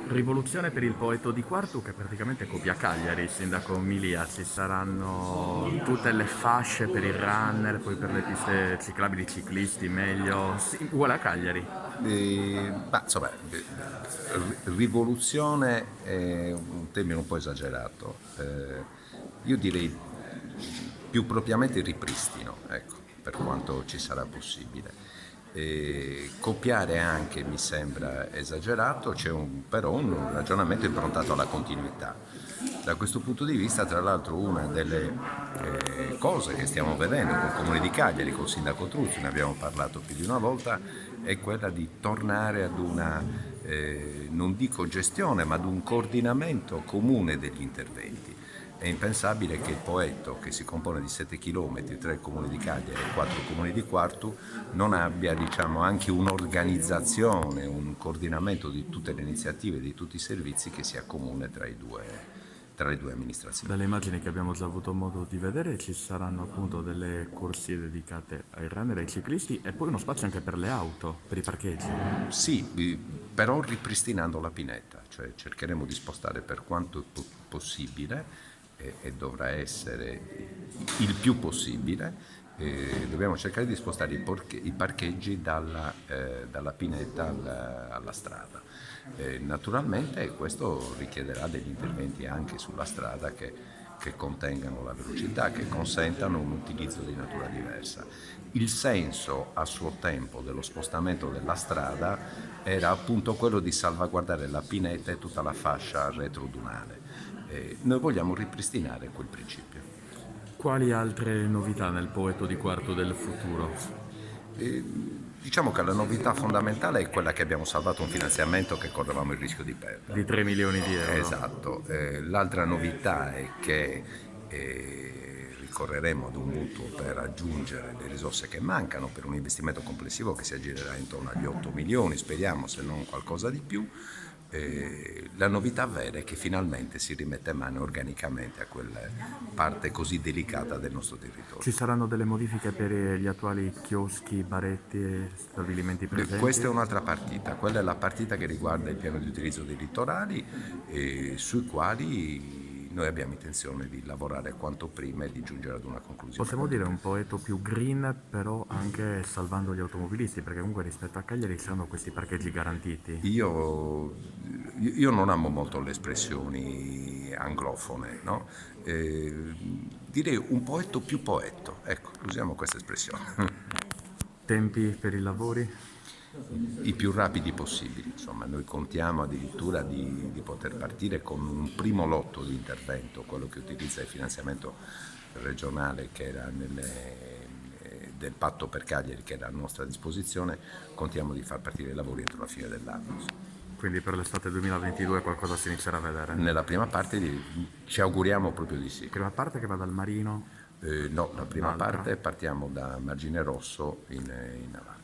Rivoluzione per il Poeto di Quartu che praticamente copia Cagliari, sindaco Milia, ci saranno tutte le fasce per i runner, poi per le piste ciclabili ciclisti meglio, sì, uguale a Cagliari. Ma insomma, rivoluzione è un termine un po' esagerato. Io direi più propriamente ripristino, ecco, per quanto ci sarà possibile. Copiare anche mi sembra esagerato, però un ragionamento improntato alla continuità. Da questo punto di vista, tra l'altro, una delle cose che stiamo vedendo col Comune di Cagliari, col Sindaco Truzzi, ne abbiamo parlato più di una volta, è quella di tornare ad una, non dico gestione, ma ad un coordinamento comune degli interventi. È impensabile che il Poetto, che si compone di 7 km, 3 comuni di Cagliari e 4 comuni di Quartu, non abbia diciamo, anche un'organizzazione, un coordinamento di tutte le iniziative, di tutti i servizi che sia comune tra le due amministrazioni. Dalle immagini che abbiamo già avuto modo di vedere ci saranno appunto delle corsie dedicate ai runner e ai ciclisti e poi uno spazio anche per le auto, per i parcheggi. Sì, però ripristinando la pineta, cioè cercheremo di spostare per quanto possibile e dovrà essere il più possibile, dobbiamo cercare di spostare i parcheggi dalla pineta alla strada. Naturalmente questo richiederà degli interventi anche sulla strada che contengano la velocità, che consentano un utilizzo di natura diversa. Il senso a suo tempo dello spostamento della strada era appunto quello di salvaguardare la pineta e tutta la fascia retrodunale. Noi vogliamo ripristinare quel principio. Quali altre novità nel Poeto di Quartu del futuro? Diciamo che la novità fondamentale è quella che abbiamo salvato un finanziamento che correvamo il rischio di Di perdere. 3 milioni di euro. Esatto. L'altra novità è che ricorreremo ad un mutuo per aggiungere le risorse che mancano per un investimento complessivo che si aggirerà intorno agli 8 milioni, speriamo, se non qualcosa di più. La novità vera è che finalmente si rimette mano organicamente a quella parte così delicata del nostro Ci territorio. saranno delle modifiche per gli attuali chioschi, baretti e stabilimenti Questa è presenti? un'altra partita, quella è la partita che riguarda il piano di utilizzo dei litorali, sui quali noi abbiamo intenzione di lavorare quanto prima e di giungere ad una conclusione Possiamo quanto dire un prima. Poeto più green, però anche salvando gli automobilisti, perché comunque rispetto a Cagliari ci sono questi parcheggi garantiti. Io non amo molto le espressioni anglofone, no? Direi un poetto più poetto, ecco, usiamo questa espressione. Tempi per i lavori? I più rapidi possibili. Insomma, noi contiamo addirittura di poter partire con un primo lotto di intervento, quello che utilizza il finanziamento regionale che era del patto per Cagliari che era a nostra disposizione, contiamo di far partire i lavori entro la fine dell'anno. Quindi per l'estate 2022 qualcosa si inizierà a vedere. Nella prima parte ci auguriamo proprio di sì. Prima parte che va dal Marino, No, la prima l'altra. parte partiamo da Margine Rosso in avanti.